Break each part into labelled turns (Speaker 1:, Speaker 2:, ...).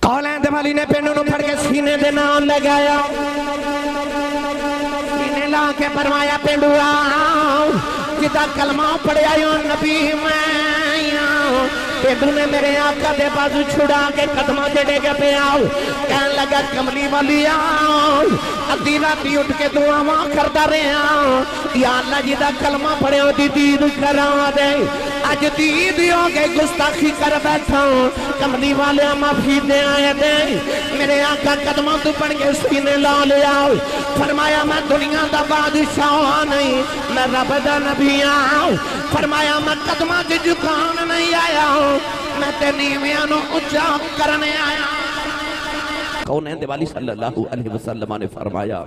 Speaker 1: कौलैंद वाली ने पिंड नूं फड़ के सीने दे नाल लगाया, सीने ला के फरमाया पिंडुआ जिदा कलमा पढ़िया नबी मैं पिंडू ने मेरे आका दे बाजू छुड़ा के कदमां ते डिग पिया, कहन लगा कमली वाली अद्धी राती उठ के दुआवां करदा रहा, या अल्लाह जिदा कलमा पढ़िया दी दीद करा दे, अज दीद हो गए गुस्ताखी कर बैठा, कमली वाले माफी दे आए दे, मेरे आका कदमां तू पड़ के सीने ला लिया, फरमाया मैं दुनिया दा बादशाह नहीं मैं रब दा नबी आऊं, फरमाया मैं कदमां च झुकान नहीं आया मैं ते नीवियां नूं उच्चा करने आया। कौनैन वाली सल्लल्लाहु अलैहि वसल्लम ने फरमाया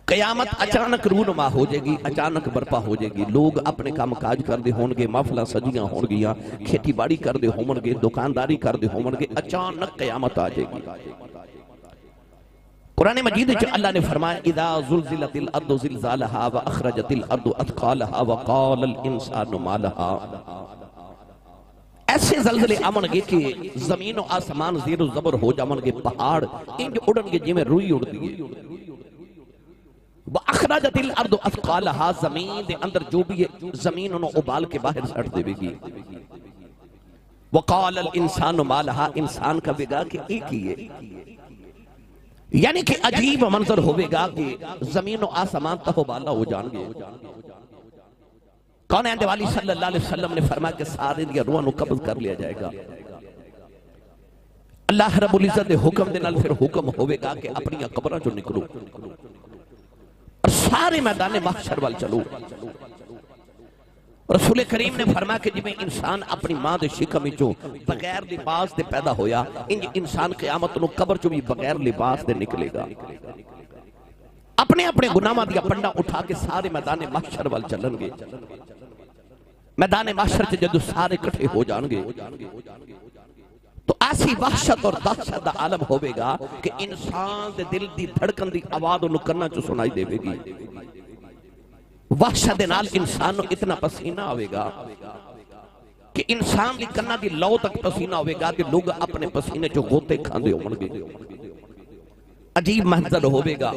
Speaker 1: कयामत अचानक रूनुमा हो जाएगी, अचानक बर्पा हो जाएगी, लोग अपने काम काज करते होंगे, महफिल सजियां होंगियां, खेती बाड़ी करते होंगे, दुकानदारी करते होंगे, अचानक कयामत आ जाएगी। कुरान मजीद में अल्लाह ने फरमाया इदा ज़ुल्ज़िलतिल अर्दु ज़िलज़ालहा व अखरजतिल अर्दु अथक़ालहा व क़ालल इंसानु मा लहा, ऐसे ज़लज़ले आवेंगे कि जमीन और आसमान ज़ेरो ज़बर हो जाएंगे, पहाड़ इंज उड़नगे जिवें रुई उड़दी है, व अखरजतिल अर्दु अथक़ालहा ज़मीन दे अंदर जो भी है ज़मीन उन्हें उबाल के बाहर सट देगी, व क़ालल इंसानु मा लहा, इंसान का बेगा कि एक ही है, यानी कि अजीब मंजर होगा कि जमीन और आसमान तहोबाला हो जाएंगे। कौनैन वाली सल्लल्लाहु अलैहि वसल्लम ने फरमाया कि सारे दी रूहां नूं कब्ज़ कर लिया जाएगा, अल्लाह रब्बुल इज्जत दे हुक्म दे नाल फिर हुक्म होगा कि अपनी कब्रां चों निकलो और सारे मैदान महशर वाल चलो। रसूल करीम ने फरमाया कि जिवें इंसान अपनी मां दे शिकम विचों बगैर लिबास दे पैदा होया, इंज इंसान क़यामत नूं कब्र चों भी बगैर लिबास दे निकलेगा। अपने अपने गुनाहां दी पंडा उठा के सारे मैदान महशर वाल चलणगे। मैदान महशर च जदों सारे इकट्ठे हो जाणगे तो ऐसी वहशत और दहशत दा आलम होवेगा कि इंसान दे दिल दी धड़कन दी आवाज उन्हें कन्नां चों सुनाई देवेगी। वहशत दे नाल इंसान नूं इतना पसीना आवेगा कि इंसान दी कन्नां दी लौ तक पसीना होवेगा कि लोग अपने पसीने चों गोते खांदे होणगे। अजीब मंजर होवेगा,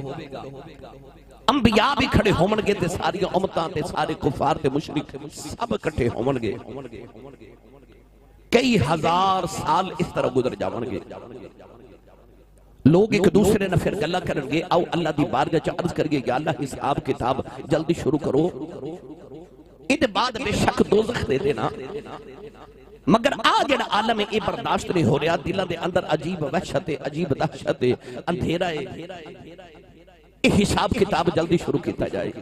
Speaker 1: अंबिया भी खड़े होणगे ते सारी उम्मतां ते सारे कुफार ते मुशरिक सब इकट्ठे होणगे। कई हजार साल इस तरह गुजर जावणगे। लोग एक दूसरे ने फिर गल्ला करेंगे, आओ अल्लाह दी बारगाह च अर्ज करिए या अल्लाह हिसाब किताब जल्दी शुरू करो, इहदे बाद बेशक दोज़ख दे देना। मगर आ जेड़ा आलम है ये बर्दाश्त नहीं हो रहा, दिलों के अंदर अजीब वहशत है, अजीब दहशत है, अंधेरा है, ये हिसाब किताब जल्दी शुरू किया जाए।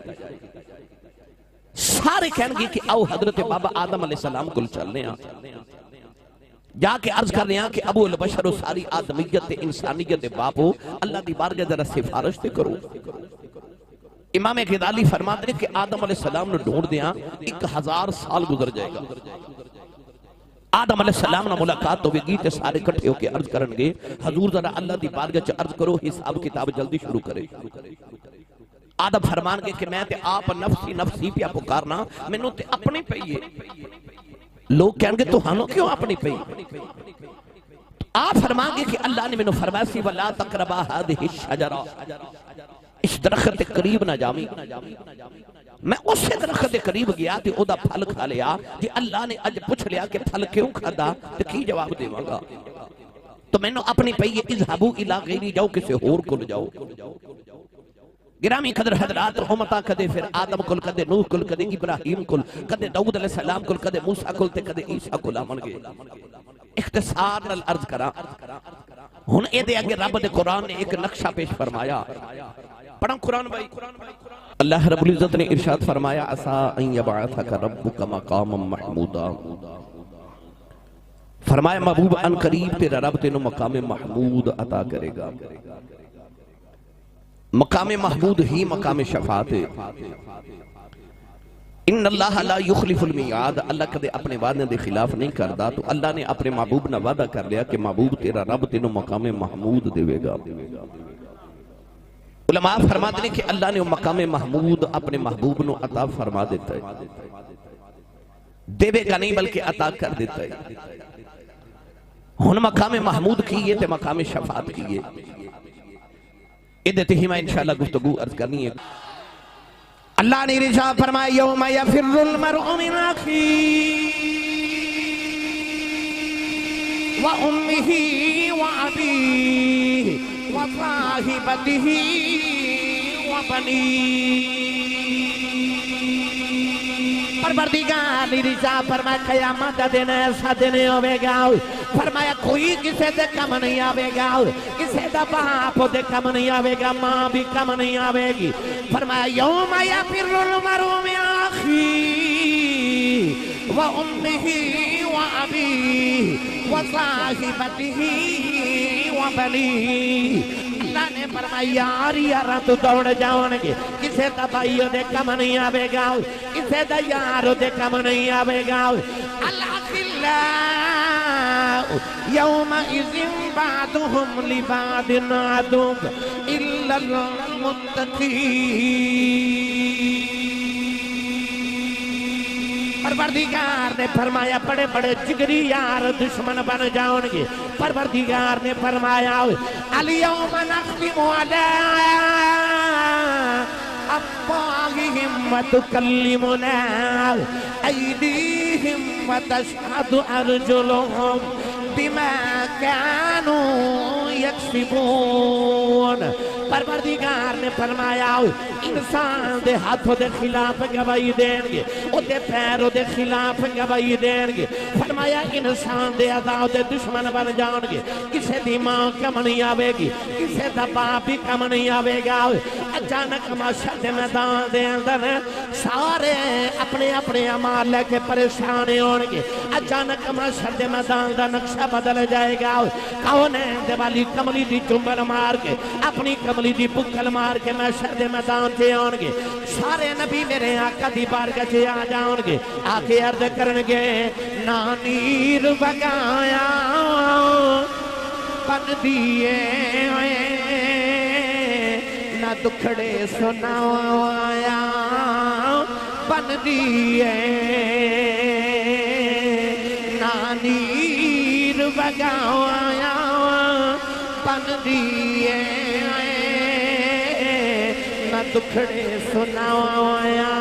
Speaker 1: सारे कहेंगे कि आओ हजरत बाबा आदम अलैहिस्सलाम को चलने जाके अर्ज कर रहे हैं कि अबू अल बशर सारी आदमियत इंसानियत बाप हो, अल्लाह की बारगाह जरा सिफारिश ते करो। इमाम ग़ज़ाली फरमाते हैं कि आदम अलैहिस्सलाम ने ढूंढ दिया 1000 साल गुजर जाएगा। आदम अलैहिस्सलाम ने मुलाकात होगी तो सारे इकट्ठे होकर अर्ज करेंगे, हजूर जरा अल्लाह की बारगाह च अर्ज करो, हिसाब किताब जल्दी शुरू करे। आदम फरमानगे कि मैं ते आप नफसी नफसी पिया पुकारना, मैनू ते अपनी पई है। लोग कहेंगे तुहानू क्यों अपनी पई? आप फरमाएंगे कि अल्लाह ने मैनू फरमाया सी वला तकरबा हादिहि शजरा, इस दरख्त के करीब ना जावी। मैं उस दरख्त के करीब गया तो ओदा फल खा लिया। जे अल्लाह ने अज पूछ लिया कि फल क्यों खादा तो की जवाब देवांगा? तो मैनू अपनी पई है, इज़हबू इला गैरी, जाओ किसी होर कोल जाओ। गिरामी कदर हजरात उम्मता कदे फिर आदम कुल, कदे नूह कुल, कदे इब्राहिम कुल, कदे दाऊद अलैहिस्सलाम कुल, कदे मूसा कुल ते कदे ईसा कुल आमणगे। इख्तिसार नाल अर्ज करा, हुण इहदे अगे रब दे कुरान ने एक नक्शा पेश फरमाया। पढ़ो कुरान भाई। अल्लाह रब्बुल इज्जत ने इरशाद फरमाया असा अन यबअथका रब्बुका मकामम महमूदा, फरमाया महबूब अन करीब तेरा रब तेनू मकाम महमूद अता करेगा। मकाम महमूद ही मकाम शफात है। इन्नल्लाह ला युखलिफुल मियाद, अल्लाह कदे अपने वादे के खिलाफ नहीं करता। तो अल्लाह ने अपने महबूब ने वादा कर लिया कि महबूब तेरा रब तेनू मकाम महमूद देवेगा। उलमा फरमाते हैं कि अल्लाह ने मकाम महमूद अपने महबूब नू अता फरमा देता है, देवेगा नहीं बल्कि अता कर देता है। हुन मकाम महमूद की है ते मकाम शफात की है। इधर ते ही मैं इंशाअल्लाह गुफ्तगू अर्ज करनी है। अल्लाह ने इरशाद फरमाया यौम यफिरुल मरउ मिन अखीही व उम्मिही व अबीही व साहिबतिही व बनीही। परवरदिगार ने इरशाद फरमाया क़यामत का दिन ऐसा दिन होगा, फरमाया कोई किसी दे कम नहीं आवेगा, किसी दा बाप दे कम नहीं आवेगा, मां भी कम नहीं आवेगी। फरमाया यौम यफिरुल मरउ मिन अखीही व उम्मिही व अबीही व साहिबतिही व बनीही। अल्लाह ने फरमाया यार यार तू दौड़ जाओगे, किसी दा भाई दे कम नहीं आवेगा, किसी दा यार दे कम नहीं आवेगा। यौमइज़िन बादुहुम लिबादिन अदुव्व इल्लल मुत्तक़ीन। परवरदिगार ने फरमाया बड़े बड़े जिगरी यार दुश्मन बन जाओगे। परवरदिगार ने फरमाया अल यौम नख्तिमु अला अफ़वाहिहिम व तुकल्लिमुना अयदीहिम व तशहदु अर्जुलुहुम बिमा कानू यक्सिबून। परवरदिगार ने फरमाया इंसान दे हाथों दे खिलाफ गवाही देंगे, ओदे पैरों दे खिलाफ गवाही देंगे। फरमाया इंसान दे अज़ा दे दुश्मन बन जाएंगे, किसी दी मां कम नहीं आवेगी, किसी दा बाप भी कम नहीं आवेगा। अचानक माशा दे मैदान दे अंदर सारे अपने अपने अमाल लेके परेशान होंगे। अचानक माशा दे मैदान का नक्शा बदल जाएगा। कौन है दिवाली कमली दी चुंबर मार के अपनी कमली दी पुक्कल मार के मैशर दे मैदान से आउणगे। सारे नबी मेरे आका दी बारगाह च आ जाओगे, आके अर्ज करनगे ना नीर बगाया बन दिए ना दुखड़े सुनाया बन दिए ना नीर बगाया बन दिए ना दुखड़े सुनाया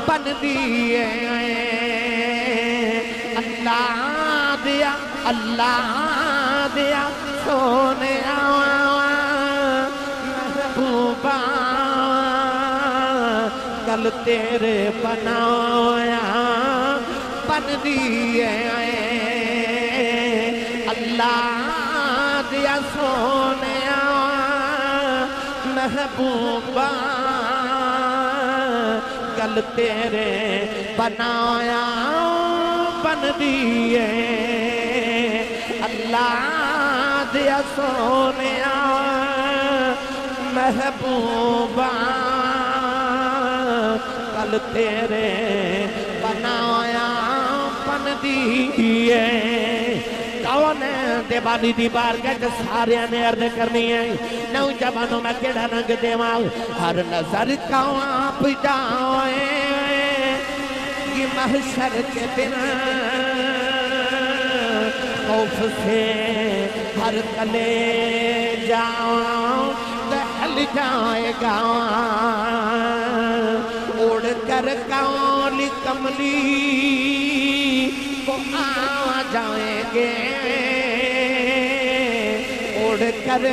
Speaker 1: बन दिए। अल्लाह दिया सोने महबूबा कल तेरे बनाया बन दिए। अल्लाह दिया सोने महबूबा कल तेरे बनाया बन दिए। अल्लाह दिया सोने महबूबा कल तेरे बनाया बन दिए। कौन दिवाली दी बारगाह सारे ने अर्ज करनी है नौजवानों में केड़ा रंग देवा हर नजर कांप जाए कि महशर के दिन खौफ से हर कले जाओ दहल जाएगा। उड़ कर काली कमली को आ जाएंगे, उड़ कर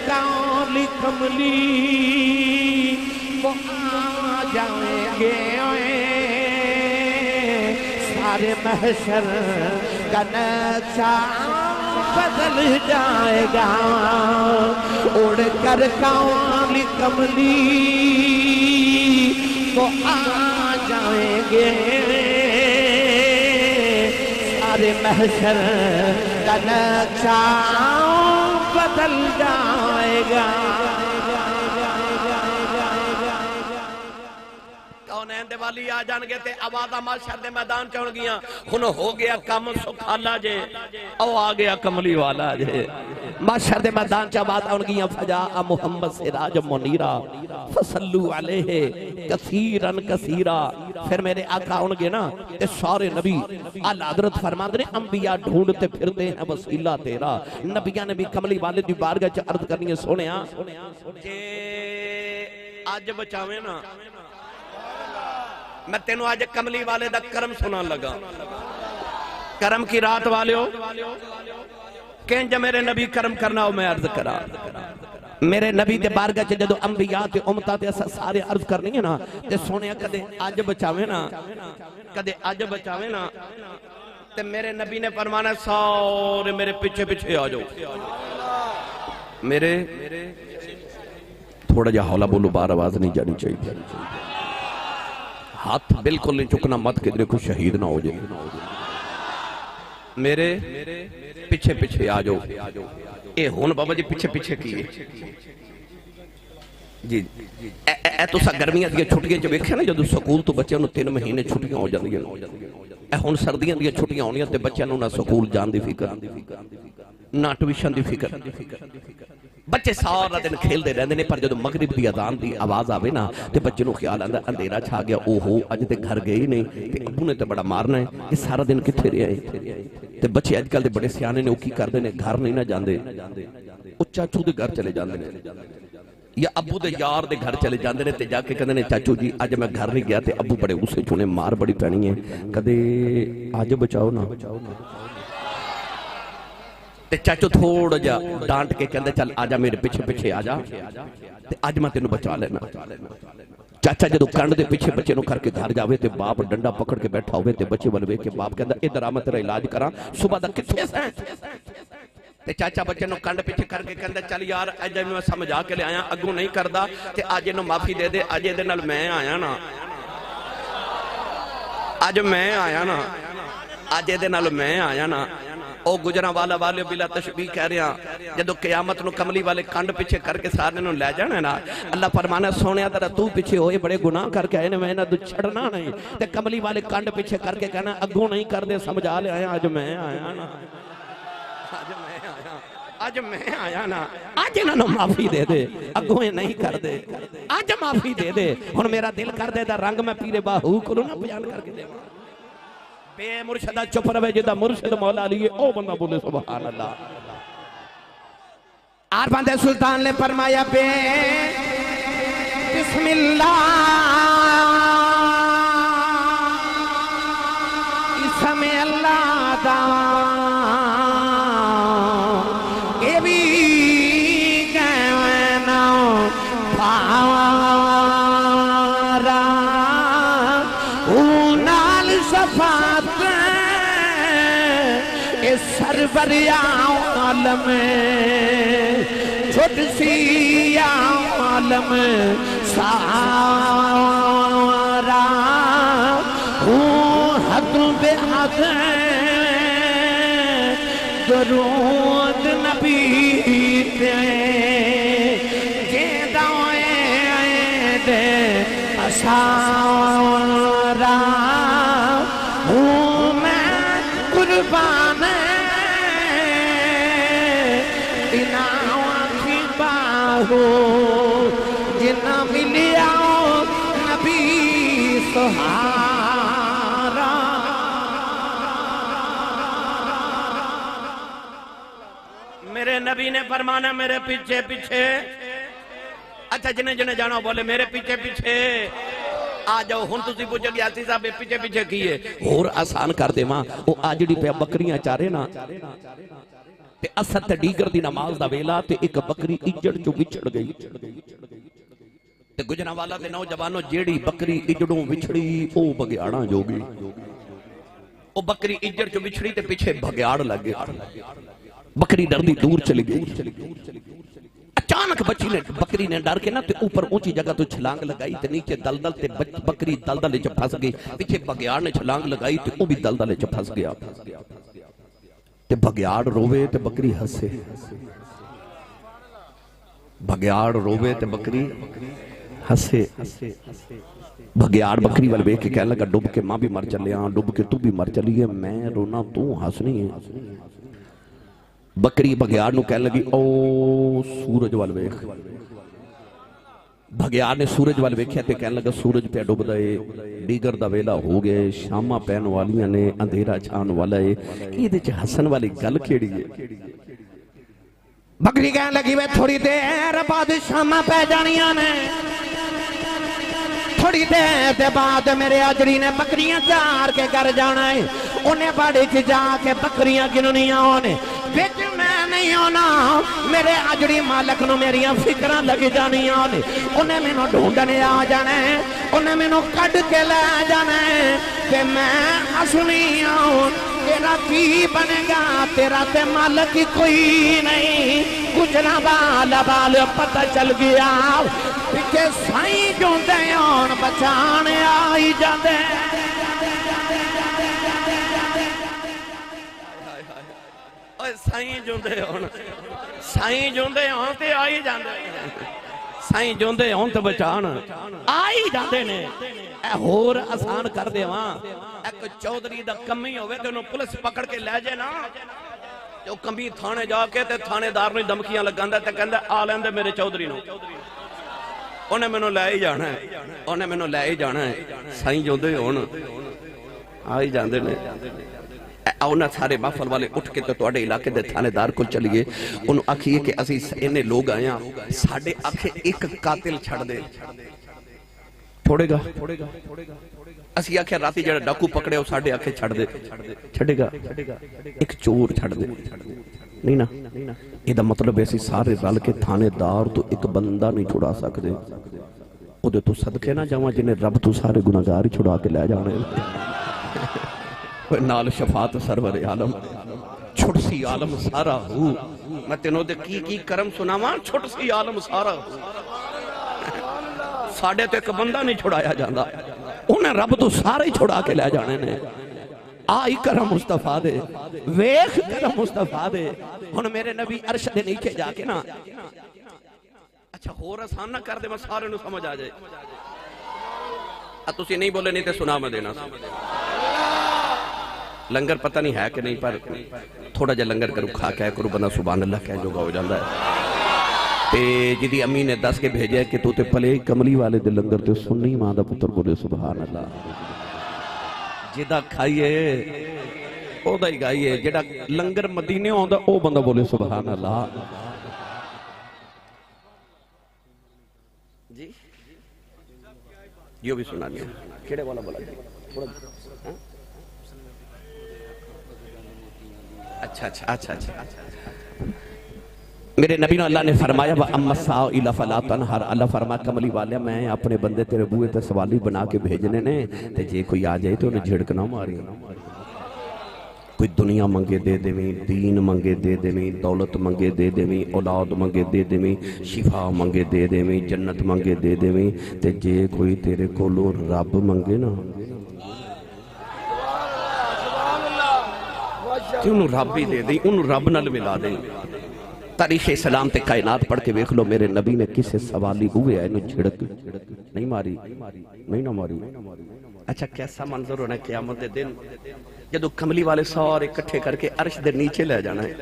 Speaker 1: काली कमली को आ जाएंगे। सारे महशर का नक्शा बदल जाएगा। उड़ कर काली कमली को आ जाएंगे। सारे महशर का नक्शा बदल जाएगा। कौनैन दे वाली आ जाणगे ते आवाज़ां माशर दे मैदान च होणगियां। हुण हो गया कम सुखाला जे, ओ आ गया कमली वाला जे। माशर दे मैदान च आवाज़ आउणगियां फजा मुहम्मद सिराज मुनीरा फसल्लू अलैहि कसीरन कसीरा। फिर मेरे आका आउणगे ना ते सारे नबी आला हज़रत फरमाते ने अंबिया ढूंढते फिरते हैं वसीला तेरा। नबियां ने भी कमली वाले दी बारगाह च अर्ज करनी है सोनिया जे अज बचावे ना मैं तेनू अज कमली वाले दा करम सुना लगा। करम की रात वालियो कंज मेरे नबी करम करना हो मैं अर्ज करा। मेरे नबी दे बारगाह च जदों अंबिया ते उम्मतां ते असां सारे अर्ज करनी है ना ते सोनिया कदे अज बचावे ना कदे अज बचावे ना ते मेरे नबी ने फरमाना सारे मेरे पीछे पीछे आ जाओ। मेरे थोड़ा जा हौला बोलो, बार आवाज नहीं जानी चाहिए। हाथ बिल्कुल नहीं चुकना, मत किधरे को शहीद ना हो जाए। मेरे पीछे पीछे आ जाओ। ए हुन बाबा जी पीछे पीछे की जी ए तुसा गर्मियां दी छुट्टियां च वेखिया ना जदों स्कूल तो बच्चों 3 महीने छुट्टियां हो जांदियां। ए हुन सर्दियां दी छुट्टियां होणियां ते बच्चों ना स्कूल जाण दी फिक्र ना ट्यूशन दी फिक्र। बच्चे सारा दिन खेलते रहते हैं, पर जो मगरिब की अजान की आवाज़ आवे ना तो बच्चे को ख्याल आता अंधेरा छा गया, ओहो अज तो घर गए ही नहीं, अबू ने तो बड़ा मारना है, ये सारा दिन कितने रहा है। तो बच्चे अजकल के बड़े सियाने ने की करते हैं, घर नहीं ना जाते, वो चाचू के घर चले जाते हैं या अबू के यार के घर चले जाते हैं। जाके कहते हैं चाचू जी अज मैं घर नहीं गया, तो अबू बड़े गुस्से चुने मार बड़ी पैनी है, कदे अज बचाओ ना। ते चाचू थोड़ा जा डांट के कहते चल आजा मेरे पीछे पीछे आजा, ते अज मैं तेन बचा लेना। चाचा जो कंड के पीछे बच्चे को करके घर जावे तो बाप डंडा पकड़ के बैठा हो, बच्चे वाल वेख के बाप कहता इधर आ मैं तेरा इलाज करा, सुबह तक कितने ते चाचा बच्चे को कंड पीछे करके कहता चल यार अज मैं समझा के ले आया, अगू नहीं करता ते अज इन्हू माफी दे दे, अज ये मैं आया ना, अज मैं आया ना, अज ये मैं आया ना। ओ गुजरा वाला वाले बिला तशबीह कह रहा, जदों क़यामत नूं कमली वाले कंड पीछे करके सारे नूं लै जाना ना, अल्लाह फरमाना सोनिया तेरा तू पीछे होए बड़े गुनाह करके आए ने, मैं इन्हां नूं छड़ना नहीं। ते कमली वाले कंड पीछे करके कहना अगों नहीं करदे, समझा ले आया अज मैं आया ना, अज मैं आया, अज मैं आया ना, अज इन्हां नूं माफी दे दे, अगों ये नहीं करदे, अज माफी दे दे। हुण मेरा दिल करदे दा रंग मैं पीरे बाहू कोलों ना बयान करके देवां। मुर्शदा चुप रहे, जिदा मुर्शद मौला अली ओ बंदा बोले सुभान अल्लाह। आरबंदे सुल्तान ने फरमाया पे बिस्मिल्लाह इसमें अल्लाह दा ये भी कहना पारा उनाल सफा सरवर आलम छोट सी आलम सारा हद बे हद दरूद नबी पे दे असारा मैं कुर्बान जिन्ना मिलिया नबी सहारा। मेरे नबी ने फरमाना मेरे पीछे पीछे, अच्छा जिन्हें जिन्हें जाना बोले मेरे पीछे पीछे आ जाओ। हुण तुसीं पुछो यासी साहब पीछे पीछे की है, होर आसान कर देवां। ओ आ जिहड़ी पे बकरियां चारे ना ते असर ते डीगर दी नमाज दा वेला ते एक बकरी इजड़ चो विछड़ गई ते गुजरांवाला दे नौजवानों जेड़ी बकरी इजड़ों विछड़ी ओ बगियाड़ा जोगी। ओ बकरी इजड़ चो विछड़ी ते पीछे बगियाड़ लग गया, बकरी डरदी दूर चली गई। अचानक बकरी ने डर के ना ते ऊपर ऊंची जगह तो छलांग लगाई ते नीचे दलदल ते बकरी दलदल च फस गई। पीछे बगियाड़ ने छलांग लगाई ते वो भी दलदल च फस गया। ते बगियाड़ रोवे ते बकरी हसे, बगियाड़ रोवे ते बकरी हसे। भग्याड़ बकरी वाल वेख के कह लगा डुब के मां भी मर चलिया, डुब के तू भी मर चली है, मैं रोना तू हसनी है। बकरी भग्याड़ नूं कह लगी ओ सूरज वाल वेख। भग्याड़ ने सूरज वाल वेख्या ते कह लगा सूरज पे डुबदा है, डीगर दा वेला हो गया, शामा पैन वालियां ने, अंधेरा छान वाला है, इहदे च हसन वाली गल केड़ी है? बकरी कह लगी वे थोड़ी देर बाद शामा पै जानियां ने, थोड़ी देर के बाद मेरे अजड़ी ने बकरियां चार के घर जाना है, उन्हें बाड़ी च जाके बकरियां गिननियां ने, बिच मैं नहीं आना, मेरे अजड़ी मालक नूं मेरियां फिक्रां लग जानियां ने, उन्हें मैनू ढूंढने आ जाना है, उन्हें मैनू कढ के ले जाना है, ते मैं हसनी आऊं तेरा की बनेगा, तेरा ते मालक ही कोई नहीं। गुजरा वाला बाल पता चल गया, पिछे साई जोंदे आन बचाने आई जाते, साई जोंदे आन, साई जोंदे आन ते आई जाते, साई जोंदे आन ते बचान आई जाते ने। होर आसान कर देवां, एक चौधरी दा कमी होवे ते उन्हें पुलिस पकड़ के ले जाए ना, जो कमी थाने जाके ते थानेदार नूं धमकियां लगांदा ते कहंदा आ लैंदे मेरे चौधरी नूं, उन्हें मैनू लै ही जाना है, उन्हें मैनू लै ही जाना है। साईं जोंदे होण आ ही जांदे ने। उन्हें सारे महफल वाले उठ के तो तुहाडे इलाके दे थानेदार को चलीए, उन्होंने आखिए कि असीं इन्ने लोग आए हां, साडे आखे एक कातिल छड़ दे, छोड़ेगा? असीं आख्या राती जिहड़ा डाकू पकड़े वो साडे आखे छड़ दे, छड़ेगा? एक चोर छड़ दे, नहीं ना। इहदा मतलब है असीं सारे रल के थानेदार तो एक बंदा नहीं छुड़ा सकदे, उहदे तो सदके ना जावां जिन्हें रब तो सारे गुनाहगार ही छुड़ा के लै जाने। नाल शफात सरवर आलम, छुटसी आलम सारा हूँ, मैं तेनों दे की करम सुनावां, छुटसी आलम सारा हूँ। साडे तो एक बंदा नहीं छुड़ाया जाता, उन्हें रब तो सारे ही छुड़ा के लै जाने ने। आई करम मुस्तफा दे, वेख करम मुस्तफा दे। हुण मेरे नबी अर्श दे नीचे जाके ना, अच्छा होर आसान ना कर दे, मैं सारे नूं समझ आ जाए। तुसीं नहीं बोले नहीं तो सुना मैं देना। लंगर पता नहीं है कि नहीं, पर थोड़ा जा लंगर करूँ खा के करूँ, बंदा सुभान अल्लाह कह जोगा हो जाता है। ते जिदी अम्मी ने दस के भेजा कि तू ते पले कमली वाले दे लंगर ते सुन्नी मां दा पुत्र बोले सुभान अल्लाह। जिदा खाइए ओदा ही गाइए, जेड़ा लंगर मदीने आंदा ओ बंदा बोले सुभान अल्लाह। जी यो भी सुना दिया, केड़े वाला बोला जी थोड़ा। अच्छा अच्छा अच्छा अच्छा। मेरे नबी ने अल्लाह ने फरमाया व अम्मा साइला फला तनहर, अल्लाह फरमा कमली वाले मैं अपने बंदे तेरे बूहे ते सवाली बना के भेजने ने, ते जे कोई आ जाए तो उन्हें झिड़क ना मारी। कोई दुनिया मंगे दे देवी, दीन मंगे दे देवी, दौलत मंगे दे देवी, औलाद मंगे दे देवी, शिफा मंगे दे देवी, जन्नत मंगे दे देवी, ते जे कोई तेरे कोलों रब मंगे ना रब ही दे दी, रब नाल मिला दे। तारीख इस्लाम ते कायनात पढ़ के वेख लो, मेरे नबी ने किसे सवाली हुए इन्हें झिड़क नहीं मारी, नहीं ना मारी। अच्छा कैसा मंजर होना क़यामत दे दिन, जदों कमली वाले सारे इकट्ठे करके अर्श दे नीचे ले जाना है,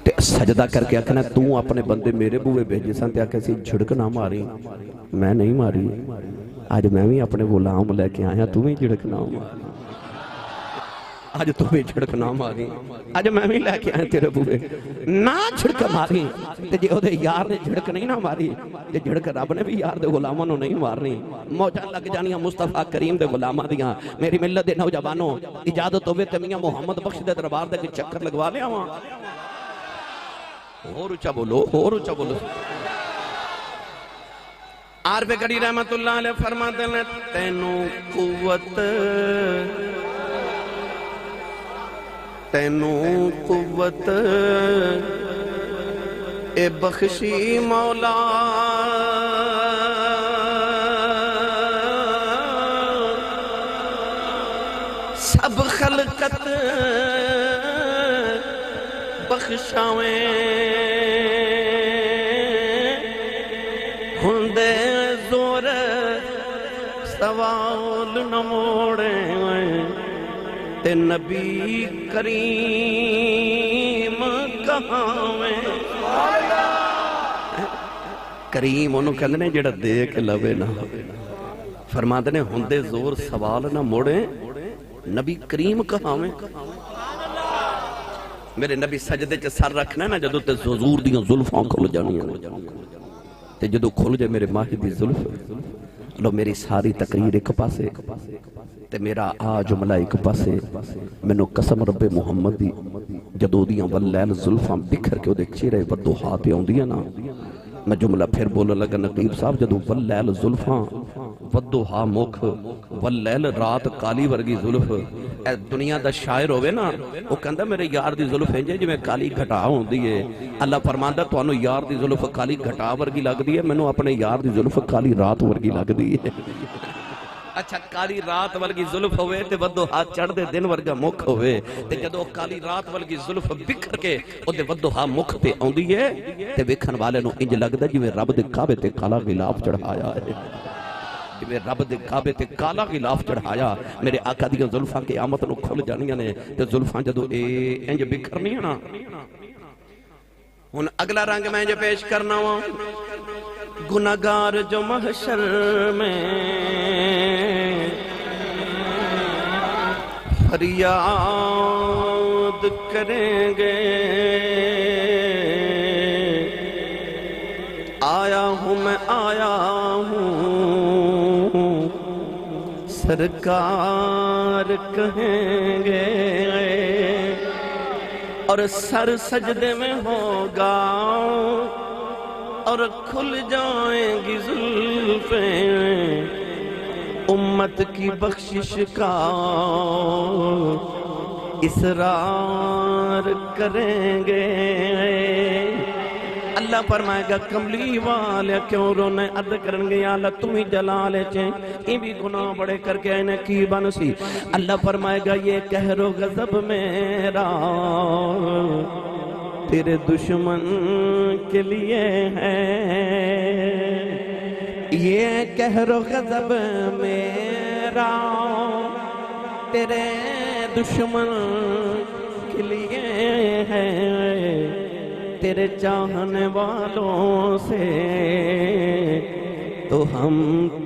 Speaker 1: ते सजदा करके आखना तू अपने बंदे मेरे बूहे भेजे सन, ते आखे सी झिड़क ना मारी, मैं नहीं मारी। आज मैं भी अपने गुलाम लेके आया, तू भी झिड़क ना मारी, आज तू भी झिड़क ना मारी, आज मैं भी लैके आया तेरे बूहे ना झिड़क मारी। ते जे ओदे यार ने झिड़क नहीं ना मारी, ते झिड़क रब ने भी यार दे गुलामां नूं नहीं मारनी। मौजां लग जानियां मुस्तफा करीम दे गुलामां दियां। मेरी मिल्लत दे नौजवानों इजाजत होवे ते मियां मोहम्मद बख्श दे दरबार दे चक्कर लगवा लियावां। होर ऊंचा बोलो, होर ऊंचा बोलो। आरफे गड़ी रहमतुल्लाह अलैह फरमाते ने तैनू कुव्वत, तैनू कुव्वत ए बख्शी मौला, सब खलकत बख्शावे, हुंदे जोर सवा न मोड़े ते नबी करीम कहावे। करीम ओनू कहंदे ने जिहड़ा दे के लवे ना। फरमाते ने हुंदे जोर सवाल ना मोड़े नबी करीम कहावे। मेरे नबी सजदे च सर रखना ना जदों ते हुजूर दी जुल्फां खुल जानियां ते जदों खुल जाए मेरे माही दी जुल्फ लो मेरी सारी तकरीर एक पासे ते मेरा आ जुमला एक पासे। मैनू कसम रब्बे मुहम्मद दी जदों दियां वल्लैल जुल्फां बिखर के ओदे चेहरे वद्दो हाथ आउंदियां ना मैं जुमला फिर बोलन लगा नकीब साहब जदों वल्लैल जुल्फां वद्दो हा मुख वल्लैल रात काली वर्गी जुल्फ। ए दुनिया दा शायर होवे ना वो कहंदा मेरे यार दी जुल्फ इंज जिवें काली घटा होंदी है। अल्लाह फरमांदा तुहानू यार दी जुल्फ काली घटा वर्गी लगदी है मैनू अपने यार दी जुल्फ काली रात वर्गी लगदी है। अच्छा काली रात वर्गी जुल्फ होवे ते वद्दो हाथ चढ़दे दिन वर्गा मुख होवे ते जदों काली रात वर्गी जुल्फ बिखर के ओदे वद्दो हा मुख ते आउंदी है ते वेखण वाले नू इंज लगदा जिवें रब दे काबे ते काला गिलाफ चढ़ाया है। जिवें रब दे काबे ते काला गिलाफ चढ़ाया। मेरे आका दी जुल्फां क़यामत नू खुल जानियां ने ते जुल्फां जदों इंज बिखरनियां ना। हुण अगला रंग मैं जो पेश करना वा गुनाहगार जो महशर में फरियाद करेंगे। आया हूँ मैं आया हूँ सरकार कहेंगे और सर सजदे में होगा और खुल जाएंगी जुल्फें उम्मत की बख्शिश का इसरार करेंगे। अल्लाह फरमाएगा कमली वाले क्यों रोने अर्द करेंगे या अल्लाह तुम ही जलाल चे ये भी गुनाह बड़े करके इन्हें की बनसी। अल्लाह फरमाएगा ये कहरो गजब मेरा तेरे दुश्मन के लिए है। ये कहरो गजब मेरा तेरे दुश्मन के लिए है। तेरे चाहने वालों से तो हम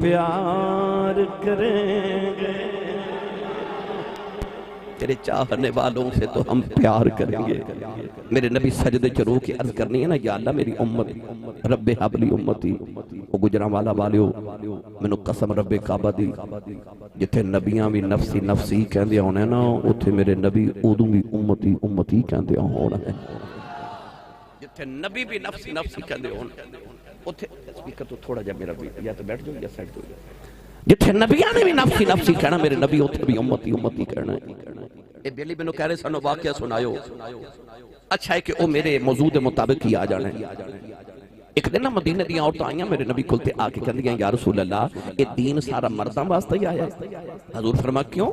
Speaker 1: प्यार करेंगे। तेरे चाहने वालों से तो हम प्यार करेंगे। मेरे नबी सजदे च रो के अर्ज करनी है ना या अल्लाह मेरी उम्मत रब्बे हबली उम्मती ओ गुजरांवाला वालियो मैनू कसम रब्बे काबा दी जिथे नबियां भी नफसी नफसी कहंदे होने ना उथे मेरे नबी उदों भी उम्मती उम्मती कहंदे होना है। जिथे नबी भी नफसी नफसी कहंदे होन उथे स्पीकर तो थोड़ा जा मेरा भी या तो बैठ जाओ या साइड हो जाओ। जिथे नबियां ने भी नफसी नफसी कहना मेरे नबी उथे भी उम्मती उम्मती कहना है। ए बेली मैनू कह रहे सानू वाकया सुनायो। अच्छा है कि वो मेरे मौजूद के मुताबिक ही आ जाना है। एक दिन ना मदीने दी औरतां आईयां मेरे नबी कोल ते आके कहंदियां या रसूल अल्लाह ये दीन सारा मर्दां वास्ते ही आया है। हजूर फरमा क्यों?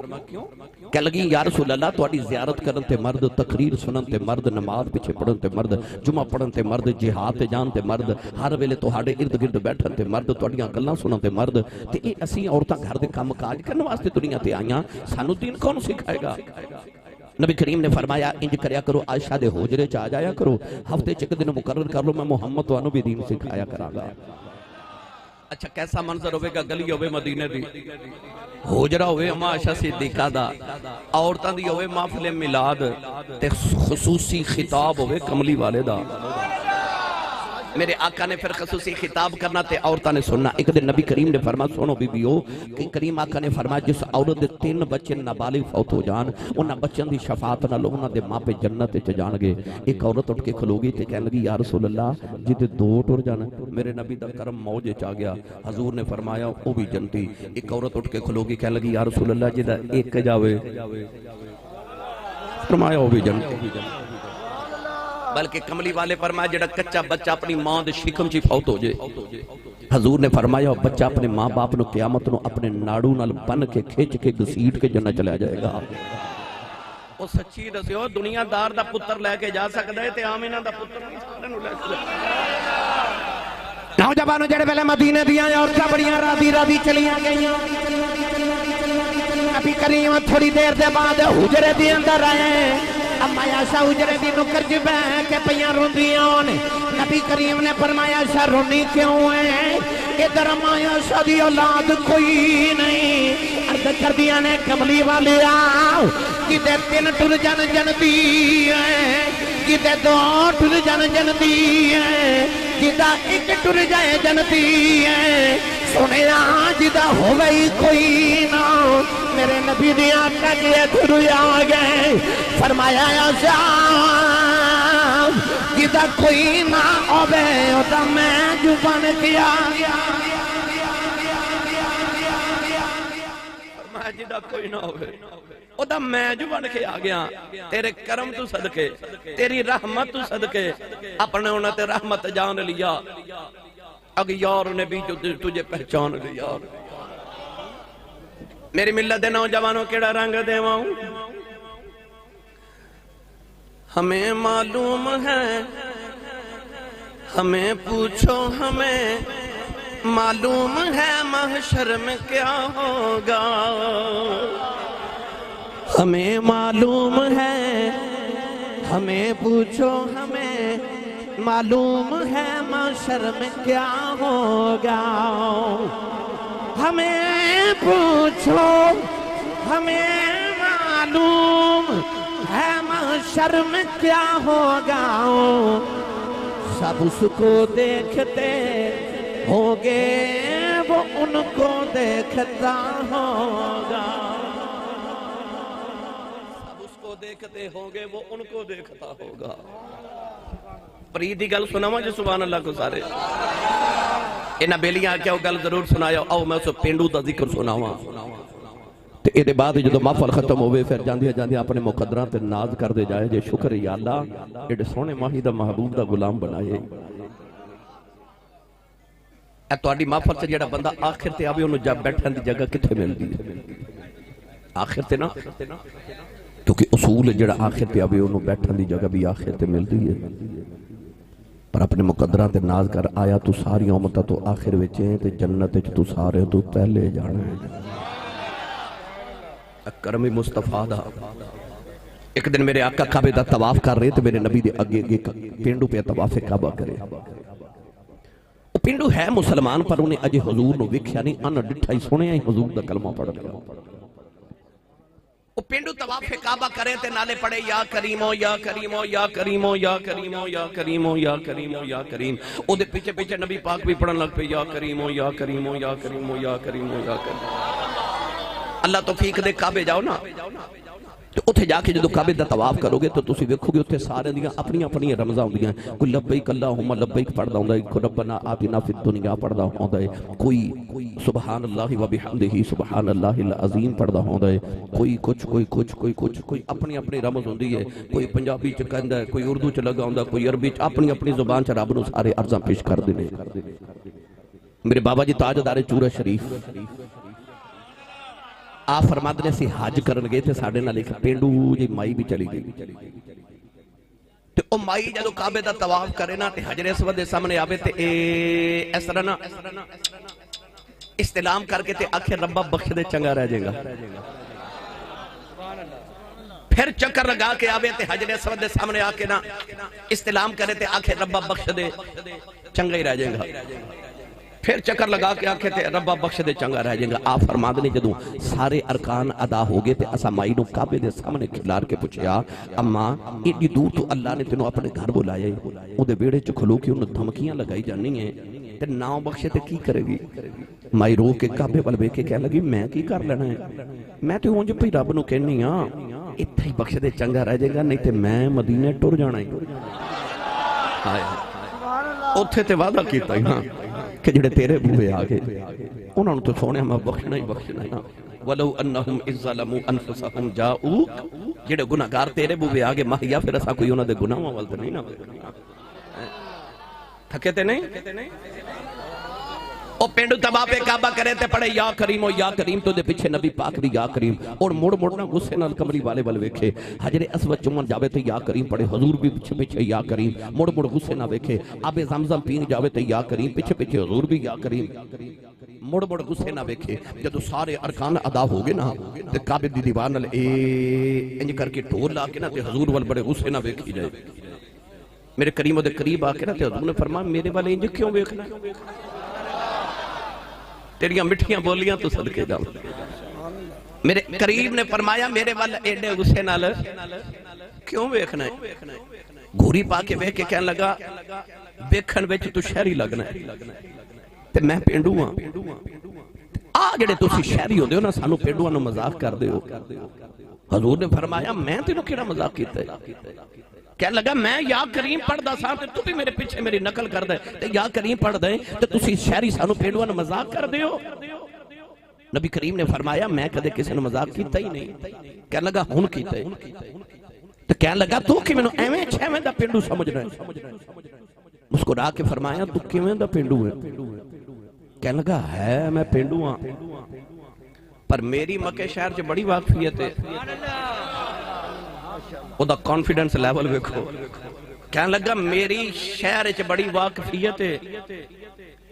Speaker 1: कह लगी या रसूल अल्लाह तुहाडी ज़ियारत करन ते मर्द तकरीर सुनन ते मर्द नमाज पिछे पढ़न ते मर्द जुमा पढ़न ते मर्द जिहाद ते जान ते मर्द हर वेले तुहाडे इर्द गिर्द बैठन ते मर्द तुहाडीआं गल्लां सुनन ते मर्द ते ये असीं औरतां घर दे काम काज करन वास्ते दुनिया ते आईयां सानू दीन कौन सिखाएगा? नबी करीम ने फरमाया इंज करया करो आयशा दे होजरे च आ जाया करो हफ्ते च एक दिन मुकर्रर कर लो मैं मोहम्मद तुहानू भी दीन सिखाया करांगा। अच्छा कैसा मंजर होवेगा गली होवे मदीने दी होजरा होवे अम्मा आयशा सिद्दीका दा औरतां दी होवे महफिल मिलाद ते खुसूसी खिताब होवे कमली वाले दा। मेरे आका ने फिर खसूसी खिताब करना ते औरतां ने सुनना। एक दिन नबी करीम ने फरमा सुनो बीबियो कि करीम आका ने फरमाया जिस औरत दे 3 बच्चे नाबालिग फौत हो जान उन्हां बच्चों की शफात नाल उन्हां दे मापे जन्नत च जाणगे। एक औरत उठ के खलोगी ते कहन लगी या रसूल अल्लाह जिदे 2 टुर जान मेरे नबी दा करम मौज च आ गया। हजूर ने फरमाया वो भी जन्नती। एक औरत उठ के खलोगी कहन लगी या रसूल अल्लाह जिदा 1 जावे फरमाया वो भी जन्नती। बल्कि कमली वाले फरमाया जेड़ा कच्चा बच्चा अपनी मां दे शिकम च फौत हो जाए हजूर ने फरमाया बच्चा अपने मां बाप नु क़यामत नु अपने नाड़ू नाल बन के खिंच के घसीट के जन्नत चला जाएगा। ओ सच्ची दस्यो दुनियादार दा पुत्र लेके जा सकदा है ते आमिना दा पुत्र नहीं सारे नु ले सकदा। नौजवानों जेड़े वेले मदीने दियां औरतां बड़ियां रादी रादी चलियां गईयां नबी करीम थोड़ी देर के बाद हुजरे के अंदर आए। अम्मा आयशा हुजरे की नुकर च बह के पईयां रोंदियां ने। नबी करीम ने फरमाया आयशा रोनी क्यों है? इधर अम्मा आयशा दी औलाद कोई नहीं। अर्ज कर दिया ने कमली वाले आओ किते 3 टुर जन जनती है, किते 2 टुर जन जनती है, जिदा 1 टुर जाए जनती है। सुने जिदा हो गई कोई ना मेरे नबी ने आका के गुरु आ गए। फरमाया जिदा कोई ना होवे ओदा मैं जुबान किया जिदा कोई ना होवे ओदा मैं जुबान के आ गया। तेरे करम तू सदके तेरी रहमत तू सदके अपने उन्हें रहमत जान लिया। अग यार ने भी जो तुझे पहचान लिया। मेरी मिल्लत दे नौजवानों केड़ा रंग देवाऊं? हमें मालूम है, हमें पूछो हमें मालूम है महशर में क्या होगा। हमें मालूम है, हमें पूछो हमें मालूम है महशर में क्या होगा। हमें पूछो हमें मालूम है महशर में क्या होगा। सब उसको देखते होंगे वो उनको देखता होगा। सब उसको देखते होंगे वो उनको देखता होगा। प्रीत की गल सुनावा जी सुभान अल्लाह को सारे। इन्हां बेलियां क्या गल जरूर सुनाया। आओ मैं उस पेंडू का जिक्र सुनावा ते इहदे बाद जो महफल खत्म होवे फिर जांदियां जांदियां अपने मुकद्दरां ते नाज करदे जाए जे शुक्र या अल्लाह एडे सोहने माही दा महबूब दा गुलाम बनाए। ए तुहाडी महफल च जेड़ा बंदा आखिर ते आवे उन्हें जब बैठण दी जगह कित्थे मिलदी है? आखिर ते ना, क्योंकि उसूल जेड़ा आखिर ते आवे उन्हें बैठण दी जगह भी आखिर ते मिलदी है। पर अपने मुकद्दरां ते नाज कर आया तू सारी उम्मतां तो आखिर विच है ते जन्नत विच तू सारे तो पहले जाना है। करम मुस्तफा दा। एक दिन मेरे आका काबे दा तवाफ कर रहे थे, मेरे नबी दे अगे अगे पेंडू पे तवाफ काबा करे। पिंडू है मुसलमान पर उन्हें अजे हजूर नु वेख्या नहीं, अन डिठा ही सुनिया ही हजूर दा कलमा पढ़ लिया। वो पिंडू तवाफ काबा करे ते नाले पढ़े या करीमो या करीमो या करीमो या करीमो या करीमो या करीमो या करीम। ओदे पीछे पीछे नबी पाक भी पढ़न लग पे या करीमो या करीमो या करीमो या करीमो या करीमो। अल्लाह तौफीक दे काबे जाओ ना तो उत्थे जाके जो काबे दा तवाफ करोगे तो तुसी वेखोगे उत्थे सारे दियां अपनी अपनी रमज़ां होंदियां। कोई लब्बैक अल्लाहुम्मा लब्बैक पढ़दा हुंदा है, कोई रब्बना आतिना फिद दुनिया पढ़दा हुंदा है, कोई सुभान अल्लाहि व बिहम्दिही सुभान अल्लाहिल अज़ीम पढ़दा हुंदा है, कोई कुछ कोई कुछ कोई कुछ कोई अपनी अपनी रमज़ होंदी है। कोई पंजाबी च कहंदा है, कोई उर्दू च लगा हुंदा, कोई अरबी च अपनी अपनी जुबान च रब नूं सारे अर्ज़ां पेश करदे ने। मेरे बाबा जी ताजदारे चूरा शरीफ आप फरमाते ने सी हज करन गए थे, साडे नाल एक पेंडू जी माई भी चली गई। ते ओ माई जदों काबे दा तवाफ करे ना ते हजरे अस्वद दे सामने आवे ते इस तरह ना इस्तिलाम करके ते आखे रब्बा बख्श दे चंगा रह जाएगा। फिर चक्कर लगा के आवे ते हजरे अस्वद दे सामने आके ना इस्तिलाम करे ते आखे रब्बा बख्श दे चंगा ही रह जाएगा। फिर चक्कर लगा के आखे ते रब्बा बख्श दे चंगा रह जाएगा। आप फरमाते ने जदों सारे अरकान अदा हो गए ते असा माई नूं काबे दे सामने खिलार के पूछया, अम्मा इतनी दूर तो अल्लाह ने तेनों अपने घर बुलाया है, उहदे बेड़े च खलो के उन्हें धमकियां लगाई जानी है ते नाम बख्शे ते की करेगी? माई रो के काबे वाल वेख के कह लगी मैं की कर लेना है, मैं तो उंज भई रब नूं कहनी हां इत्थे ही बख्श दे चंगा रह जाएगा, नहीं ते मैं मदीने टुर जाना है। हाय उत्थे ते वादा कीता ही हां कि जेड़े तेरे बूहे आ गए उन्होंने तो सोने मैं बख्शना ही बख्शना ना। वलो अन्नहुम इज़्ज़लमू अनफुसहुम जाऊक, जेड़े गुनाहगार तेरे बूहे आ गए माहिया फिर असा कोई उन्हां दे गुनाहां वल ते नहीं ना थके ते नहीं। ओ पिंडू तवाफ़े काबा करे ते पढ़े या करीम या करीम तो दे पीछे नबी पाक भी या करीम और मुड़ मुड़ ना गुस्से नाल कमरी वाले वाल वेखे। हजरे अस्वद चुमन जावे ते या करीम पढ़े, हजूर भी पीछे पीछे या करीम, मुड़ मुड़ गुस्से ना वेखे। आबे ज़मज़म पीन जावे ते या करीम, पीछे पीछे हजूर भी या करीम, मुड़ मुड़ गुस्से ना वेखे। जदों सारे अरकान अदा हो गए ना ते काबे दी दीवार नाल इंज करके ढोल ला के ना ते हजूर वाल बड़े गुस्से ना वेखी जाए। मेरे करीम दे करीब आके ना ते हजूर ने फरमाया मेरे वाल इंज क्यों वेखना, तेरियां मिठियां बोलियां तू सदके जाओ। मेरे करीब ने फरमाया मेरे वाल एडे गुस्से नाल क्यों वेखना है? घूरी पा के वेख के कहने लगा वेखण विच तू शहरी लगना है ते मैं पेंडू हां। आ जेड़े तुसी शहरी होंदे हो ना सानू पेंडुआं नूं मजाक करदे हो। हजूर ने फरमाया मैं तेनू केड़ा मजाक कीता है? कहने लगा मैं या करीम पढ़दा सा ते तू भी मेरे पीछे मेरी नकल करदा है ते या करीम पढ़दा है ते तुसी शहरी सानू पेंडुआं नूं मजाक करदे हो। नबी करीम ने फरमाया मैं कदे किसी ने मजाक कीता ही नहीं। कहने लगा हुण कीता है ते कहने लगा तू कि मैनू एवें छेवें दा पेंडू समझना है? मुस्कुरा के फरमाया तू किवें दा पेंडू है? कहने लगा है मैं पेंडू हां पर मेरी मक्के शहर च बड़ी वाकफियत है। ओदा कॉन्फिडेंस लेवल देखो। कहने लगा मेरी शहर च बड़ी वाकफियत है।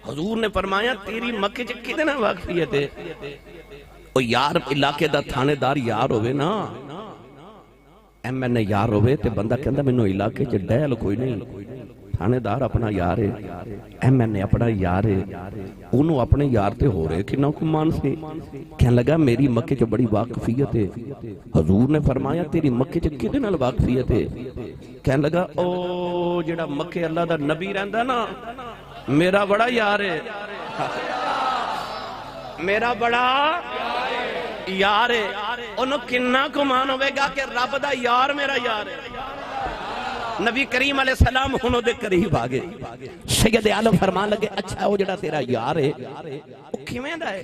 Speaker 1: हजूर ने फरमाया तेरी मक्के च किदे नाल वाकफियत है? ओ यार इलाके दा थानेदार यार होवे ना, MNA यार होवे ते बंदा कहंदा मैनू इलाके च डैल कोई नहीं, थानेदार अपना यार है, MNA अपना यार है, उन्होंने अपने यार ते हो रहे किन्ना कुमान से। कहने लगा मेरी मक्के च बड़ी वाकफियत है। हजूर ने फरमाया तेरी मक्के च किदे नाल वाकफियत है? कहने लगा ओ जेड़ा मक्के अल्लाह दा नबी रहंदा ना मेरा बड़ा यार है, मेरा बड़ा यार है। उन्होंने किन्ना गुमान होगा कि रब दा यार मेरा यार है। नबी करीम अलैहिस्सलाम हुन दे करीब आ गए। सैयद आलम फरमान लगे अच्छा वो जेड़ा तेरा यार है वो किवें दा है?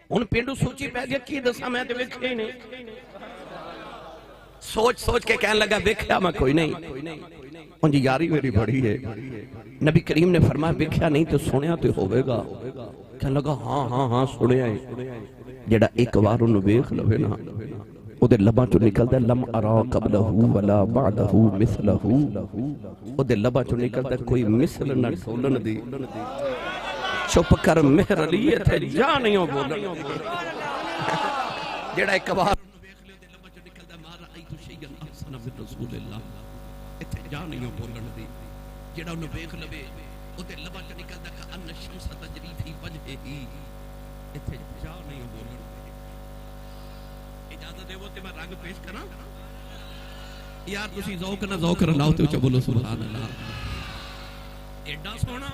Speaker 1: हुन पिंडू सोची पै गया की दसा मैं ते वेखिया ही नहीं। सोच सोच के कहने लगा वेखिया मैं कोई नहीं, उनकी यारी मेरी बड़ी है। नबी करीम ने फरमाया वेखिया नहीं तो सुनिया तो होवेगा। कहने लगा हाँ हाँ हाँ सुनिया है। जेड़ा एक बार उन्हें वेख लवे ना ओदे लबां चों निकलदा लम अरा कबलहू वला बअदहू मिसलहू। ओदे लबां चों निकलदा कोई मिसल ना ढोलन दी। चुप कर मेहर अली इत्थे जा नहीं बोलन। जेड़ा एक बार वेख ले ओदे लबां चों निकलदा मा राइतु शैयन अहसन मिन रसूलिल्लाह, इत्थे जा नहीं बोलन दी। जेड़ा उन्हें वेख लवे ओदे लबां चों निकलदा का अन शम्स तजरी फी वजहिही, इत्थे जा नहीं बोलन। इजाजत देवो ते मैं रंग पेश करा यार तुसी ज़ौक ना ज़ौक रलाओ ते उच्चा बोलो सुभान अल्लाह। एडा सोना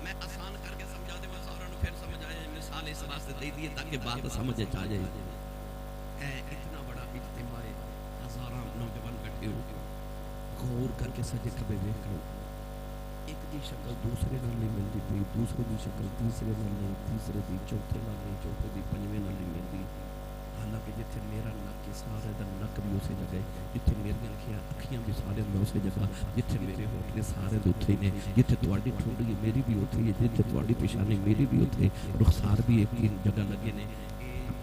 Speaker 1: मैं आसान करके समझा दे सारा नु फिर समझ आए। मिसाल इस वास्ते दे दी ताकि बात समझ आ जाए। है इतना बड़ा इज्तिमा है, हजारों नौजवान बैठे हो, गौर करके सजे खबे देख लो। एक दी शक्ल दूसरे नाल नहीं मिलती पई, दूसरे दी शक्ल तीसरे नाल नहीं, तीसरे दी चौथे नाल नहीं, चौथे दी पंजवें नाल नहीं मिलती। हालांकि जिथे मेरा नक है सारे दा नक भी उसे जगह, जिथे मेरियां अखियां भी सारे में उसे जगह, जिथे मेरे होठ ने सारे दे उत्थे ने, जिथे तुहाडी ठुंडी है मेरी भी उत्थे है, जिथे तुहाडी पेशानी मेरी भी उत्थे, रुखसार भी एक ही जगह लगे ने।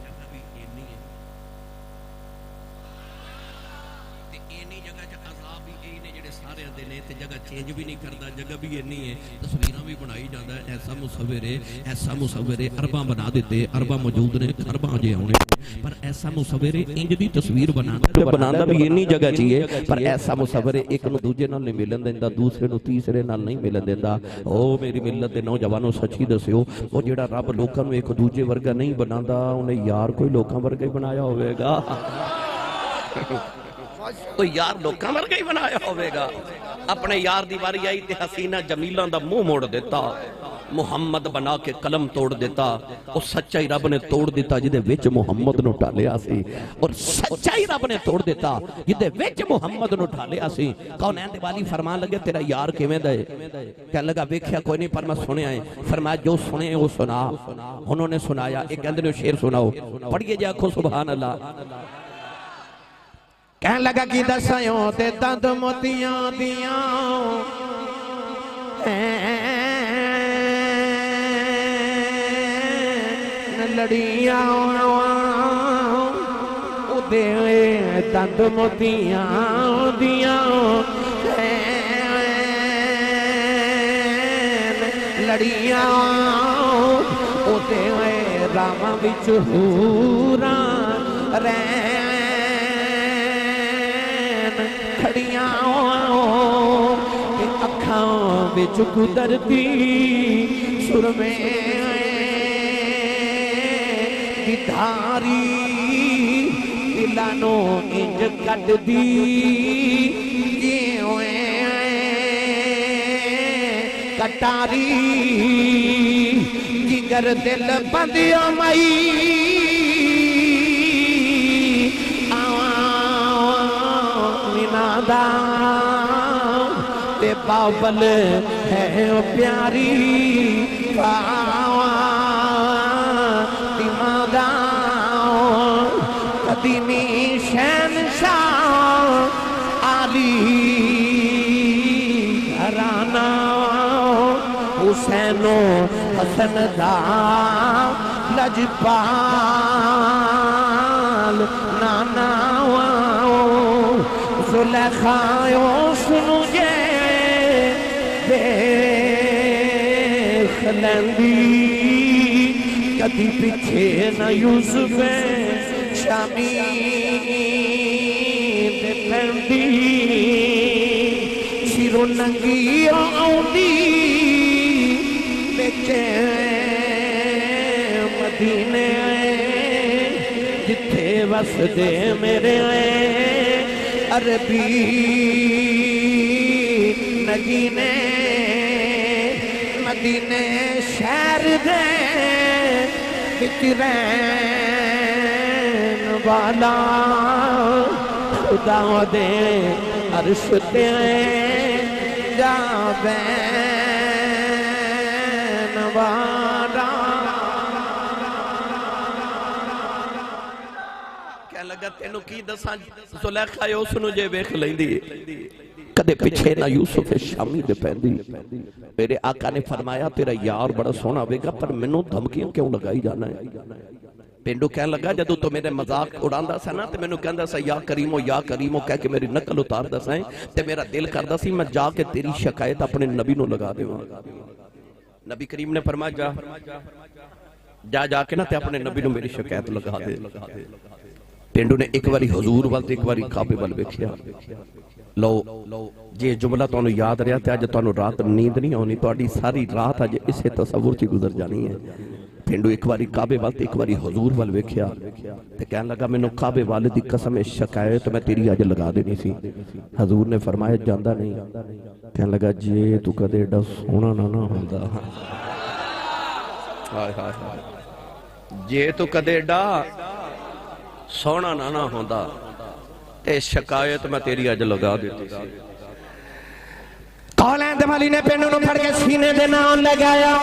Speaker 1: जगह भी इन्नी है ते इन्नी जगह च अज़ाब भी यही ने जेड़े सारे दे ने ते जगह चेंज भी नहीं करदा, जगह भी इन्नी है। तस्वीरां भी बनाई जांदा है। ऐसा मुसव्विर है अरबां बना देते, अरबां मौजूद ने अरबां जे आउणे, पर ऐसा मुसव्विर इंज दी तस्वीर बनांदा भी इन्नी जगह चाहिए। पर ऐसा मुसव्विर एक नूं दूजे नाल नहीं मिलन देंदा, दूसरे नूं तीसरे नाल नहीं मिलन देंदा। ओ मेरी मिल्लत दे नौजवानों सच्ची दस्सिओ ओ जेड़ा रब लोकां नूं एक दूजे वर्गा नहीं बनांदा उन्हें यार कोई लोकां वर्गा ही बनाया होवेगा। तो यार लोकां वर्गा ही बनाया होवेगा। अपने यार दी वारी आई ते हसीना जमीला दा मुंह मोड़ देता, मुहम्मद बना के कलम तोड़ देता। और सच्चाई रब ने तोड़ दिता जिदे विच मुहम्मद नूं ढालिया सी, और सच्चाई रब ने तोड़ दिता जिदे विच मुहम्मद नूं ढालिया सी। कौनैन दे वाली फरमान लगे तेरा यार किवें दा है? कहने लगा वेख्या कोई नहीं पर मैं सुनिया है। फरमाया जो सुने वो सुना। उन्होंने सुनाया। एक कहंदे ने शेर सुनाओ, पढ़िए जे आखो सुभान अल्लाह। कहने लगा कि दसायों ते दंद मोतियां दियां लड़ियां उदे दंद मोतियां दियां लड़ियां उदे रामां विच हूरां रैन खड़ियां अखां विच कुदरती सुरमे दी धारी दिलानो इंज कटदी कटारी जिगर दिल बंदिया मई मिनादा ते बाबल है प्यारी दिमादा कदीमी शहनशाह आली घराना हुसैनो हसन दा लजपाल नाना जुलेखायो सुनु जे देख लेंदी कदी पीछे न यूसुफ शामी दे पैंदी सिरों नंगी आउंदी मदीने जिथे वसदे मेरे अरबी नगीने मदीने शहर दे विच रहन वाला खुदा दे अर्श ते जावे कह लगा तेनू की दसा जुलेखा उसनू जे वेख लैंदी कदे पिछे ना यूसुफ शामी दे पैंदी। मेरे आका ने फरमाया तेरा यार बड़ा सोहना होगा पर मैनू धमकियां क्यों लगाई जाना है। पेंडू कह लगा जदों तो मेरे मजाक उड़ांदा सा ना ते मैनू कहंदा सा या करीमो कह के मेरी नकल उतारदा सा ते मेरा दिल करदा सी मैं जाके तेरी शिकायत अपने नबी नू लगा देवां। नबी करीम ने फरमाया जा जाके ना ते अपने नबी नू मेरी शिकायत लगा दे। पेंडू ने एक बारी हुजूर वाल ते एक बारी काबे वाल वेखिया। लो जे जुमला तुहानू याद रहा ते अज तुहानू रात नींद नहीं आनी, तुहाडी सारी रात अज इसे तसव्वुर च गुजर जानी है। पेंडू एक बारी काबे वाल ते एक बारी हुजूर वाल वेखिया ते कहन लगा मैनू काबे वाले दी कसम शिकायत मैं तेरी अज लगा देनी सी। हुजूर ने फरमाया जांदा नहीं। कहन लगा जे तू कदे एडा सोहना ना हुंदा, हाय हाय हाय, जे तू कदे एडा सोहना ना हुंदा ते शिकायत मैं तेरी अज लगा देती सी। कौलैंद वाली ने पेंडू नू फड़ के सीने दे नाल लगाया,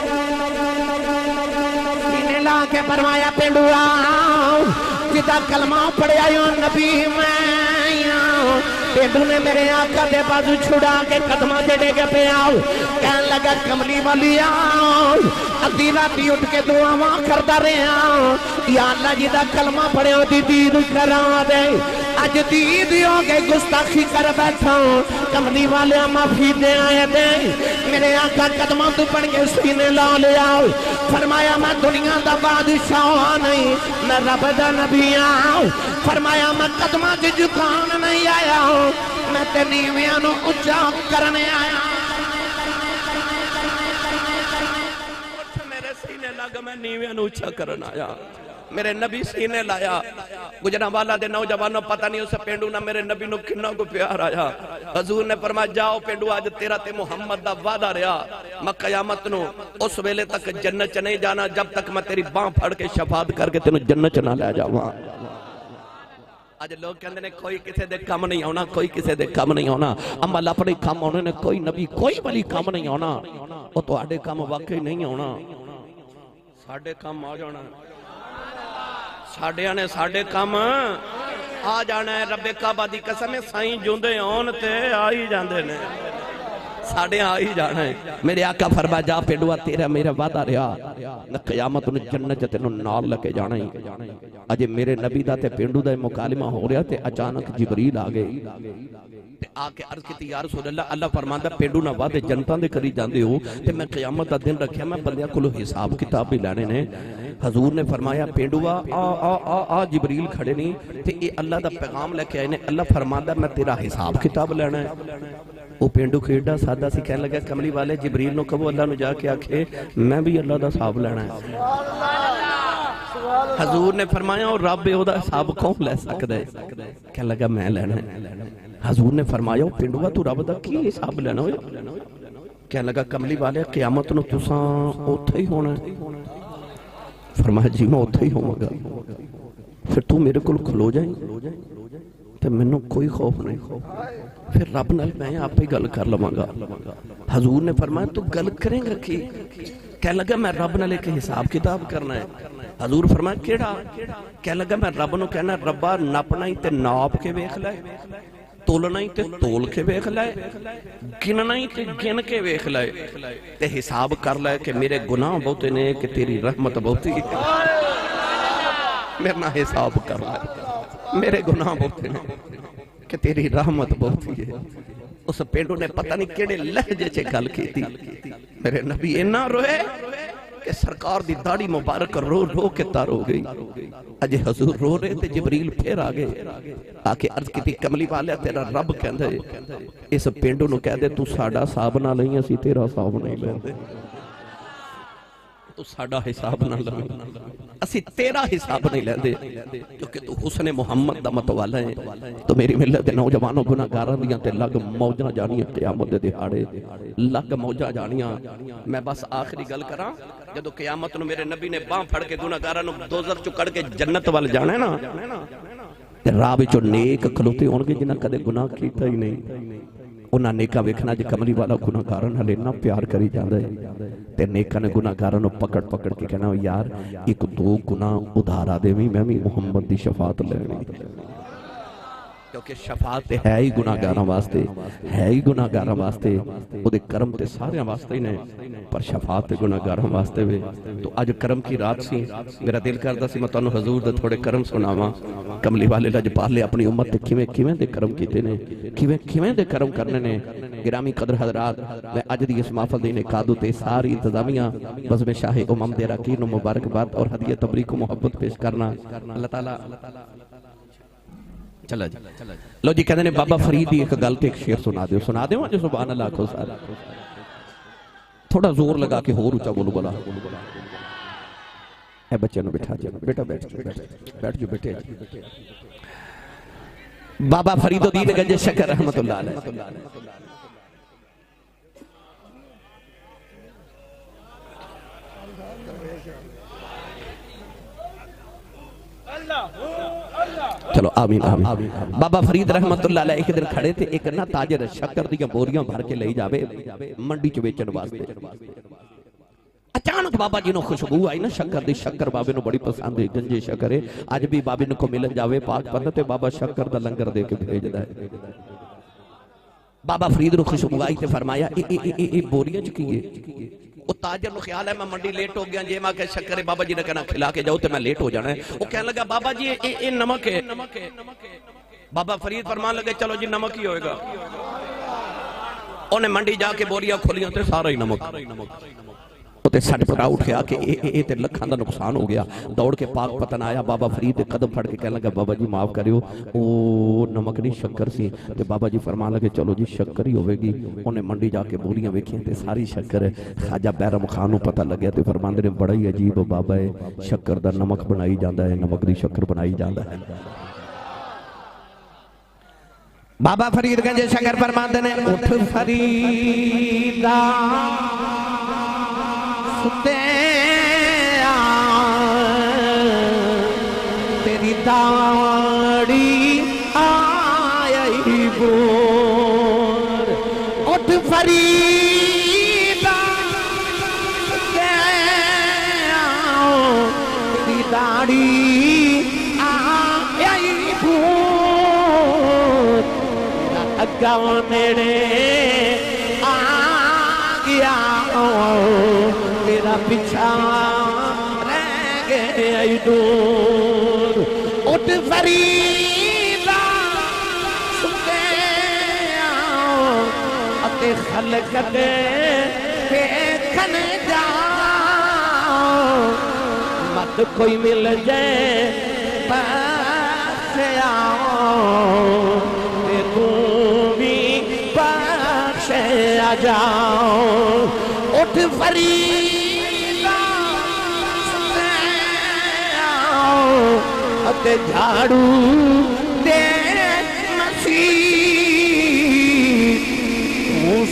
Speaker 1: सीने ला के फरमाया पेंडूआ जिदा कलमा पढ़िया नबी मैं। पेंडू ने मेरे आका दे बाजू छुड़ा के कदमां ते डिग पिया। कहन लगा कमली वाली अद्धी राती उठ के दुआवां करदा रहा, या अल्लाह जिदा कलमा पढ़िया दी दीद करा दे। अज दीद हो गए गुस्ताखी कर बैठा, कमली वाले माफी दे आए दे। मेरे आका कदमां तू पड़ के सीने ला लिया। फरमाया मैं दुनिया दा बादशाह नहीं, मैं रब दा नबी आं। फरमाया मैं कदमां च झुकान नहीं आया, मैं ते नीवियां नू उच्चा करने आया। मेरे सीने लग मैं नीवियां नू उच्चा करन आया। मेरे नबी सीने लाया। गुजरांवाला दे नौजवानों पता नहीं उस पेंडू ना मेरे नबी नू किन्ना को प्यार आया। हजूर ने फरमाया जाओ पेंडू अज तेरा ते मुहम्मद दा वादा रहा, मैं कयामत नू उस वेले तक जन्नत च नहीं जाना जब तक मैं तेरी बांह फड़ के शफात करके तेनू जन्नत च ना ले जावां। अज लोग कहते ने कोई किसी दे कम नहीं आना, कोई किसी दे कम नहीं आना, अमल अपने कम आने ने, कोई नबी कोई वाली कम नहीं आना। वो तुहाडे कम वाकई नहीं आना, साडे कम आ जाना, साडियां ने साडे कम आ जाना है। रब्बे काबा दी कसम है साईं जुंदे आउण ते आ ही जांदे ने, साडे आ ही जाना है। मेरे आका फरमाया जा पेंडुआ तेरा मेरा वादा रहा, न कयामत नूं जन्नत च तेनू नाल लेके जाना ही। अजे मेरे नबी दा ते पेंडू दा मुकालमा हो रहा ते अचानक जिबरील आ गए ते आके अर्ज की या रसूल अल्लाह, अल्लाह फरमांदा पेंडू ना वादे जनता दे करी जांदे हो ते मैं कयामत दा दिन रखिया, मैं बंदियां कोलों हिसाब किताब भी लैणे ने। हजूर ने फरमाया पेंडुआ आ आ आ आ जिबरील खड़े नहीं ते ये अल्लाह दा पैगाम लेके आए ने। अल्लाह फरमांदा मैं तेरा हिसाब किताब लेना है। वो पेंडू खेड़ा सादा सी कहने लगा कमली वाले जिबरील नो कहो अल्लाह नु जाके आखे मैं भी अल्लाह दा हिसाब लेना है। हजूर ने फरमाया और रब ओदा हिसाब कौन ले सकदा है? कहने लगा मैं लेना है। हजूर ने फरमाया पेंडुआ तू रब दा की हिसाब लेना होया? कहने लगा कमली वाले क़यामत नु तुसां उत्थे ही होना है। फरमाया जी मैं उत्थे ही होवांगा। फिर तू मेरे कोल खलो जाए ते मैनू कोई खौफ नहीं, फिर रब नाल मैं आपे ही गल कर लवांगा। हजूर ने फरमाया तू गल करेंगा की? कहने लगा मैं रब नाल एक हिसाब किताब करना है। हजूर फरमाया केड़ा? कहने लगा मैं रब नू कहना रब्बा नापना ही ते नाप के वेख लै, तोलना ही ते तोल के वेख लै, गिनना ही ते गिन के वेख लै ते हिसाब कर लै कि मेरे गुनाह बहुते ने कि तेरी रहमत बहुती है। मेरे ना हिसाब कर लै, मेरे गुनाह बहुते ने कि तेरी रहमत बहुती है। उस पेंडू ने पता नहीं केड़े लहजे च गल की। मेरे नबी इन्ना रोए कि सरकार दी दाढ़ी मुबारक रो रो के तार हो गई। अजे हजूर रो रहे थे जिबरील फिर आ गए, आके अर्ज की कमली वाले तेरा रब कहंदा इस पेंडू नु कह दे तू साडा हिसाब ना लई असीं तेरा हिसाब नहीं लैंदे, तू साडा हिसाब ना लई असीं तेरा हिसाब नहीं लैंदे, क्योंकि तू हुस्न मोहम्मद दा मतवाला है। तो मेरी मिलत दे नौजवानों गुनाहगारां दियां ते लग मौजां जानियां क़यामत दे दिहाड़े लग मौजां जानियां। मैं बस आखिरी गल करां जदों क़यामत नूं मेरे नबी ने बांह फड़ के गुनाहगारां नूं दोज़ख चों कढ के जन्नत वल जाना है ना ते राह विचों नेक खलोते होणगे जिन्हां कदे गुनाह कीता ही नहीं। उन्हां नेका वेखना जे कमली वाला गुनाहगारां नाल इन्ना प्यार करी जांदा है ते नेकां ने गुनाहगारां नूं पकड़ पकड़ के कहना यार एक दो गुनाह उधारा देवी मैं भी मुहम्मद दी शफाअत लैणी, क्योंकि शफाअत है ही गुनाहगारां वास्ते, है ही गुनाहगारां वास्ते, ओदे करम ते सारियां वास्ते ही ने, पर शफाअत ते गुनाहगारां वास्ते वे। तो अज करम की रात सी, मेरा दिल करदा सी मैं तुहानूं हजूर दे थोड़े करम सुनावां। कमली वाले लजपाल ने अपनी उम्मत ते किवें किवें दे करम कीते ने, किवें किवें दे करम करने ने। गिरामी कदर हजरात मैं अज दी इस महफल दी इनेकादू ते सारी इंतजामिया बज़्म शाह उमम दे अरकान नूं मुबारकबाद और हदिया तबरीक को मोहब्बत पेश करना। अल्लाह ताला चला जी लो जी कहते ने बाबा फरीद की एक गल ते एक शेर सुना दो जो सुभान अल्लाह को सारा थोड़ा जोर लगा के होर ऊंचा बोलो बोला ए बच्चे नु बिठा जा बेटा बैठ जो बेटे। बाबा फरीदुद्दीन गंज शकर रहमतुल्लाह अलैह चलो आमीन आमीन। बाबा फरीद रहमतुल्लाह अलैह एक दिन खड़े थे, एक ना ताजर शक्कर दी बोरियां भर के ले जावे मंडी च बेचण वास्ते। अचानक बाबा जी नु खुशबू आई ना शक्कर दी, शक्कर बाबे नु बड़ी पसंद है, गंजे शक्कर है। अज भी बाबे नु को मिलन जावे पाक पंडित ते बाबा शक्कर दा लंगर दे के भेजदा है। बाबा फरीद नु खुशबू आई ते फरमाया ए बोरियां च की है? वो ताजर नु ख्याल है मैं मंडी लेट हो गया, जे मैं के शक्कर है बाबा जी ने कहना खिला के जाओ तो मैं लेट हो जाना है। वो कहने लगा बाबा जी ये नमक है। बाबा फरीद फरमान लगे चलो जी नमक ही होएगा। उन्हें मंडी जाके बोरियां खोलियां तो सारा ही नमक। सटपटा उठा कि लखां का नुकसान हो गया। दौड़ के पाक पतन आया, बाबा फरीद के कदम फड़ के कहने लगा बाबा जी माफ करियो ओ नमक नहीं शक्कर सी। ते बाबा जी फरमान लगे चलो जी शक्कर ही होगी। उन्हें मंडी जाके बोरियां वेखियां ते सारी शक्कर है। ख्वाजा बैरम खान नूं पता लग्या ते फरमांदे ने बड़ा ही अजीब बाबा है, शक्कर दा नमक बनाई जांदा है, नमक दी शक्कर बनाई जांदा है। बाबा फरीद गंज शक्कर फरमांदे ने उठ फरीदा तेरी दाढ़ी आई बोर। उठ फरीदा तेरी दाढ़ी आई बोर। अग्गा नेड़े आ गया मेरा पीछा रह गए दूर। उठ फरीदा सुते आओ अते खलकत देखन जाओ। मत तो कोई मिल जाए पास आओ, तू भी पास आ जाओ। उठ फरीदा अते झाड़ू दे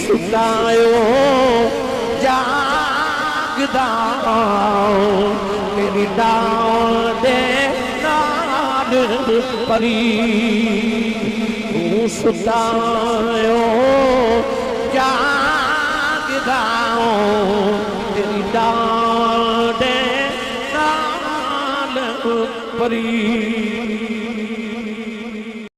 Speaker 1: सुतायो जागदा तेरी डाल दे नाल परी। सुतायो जागदा तेरी डाल दे नाल परी।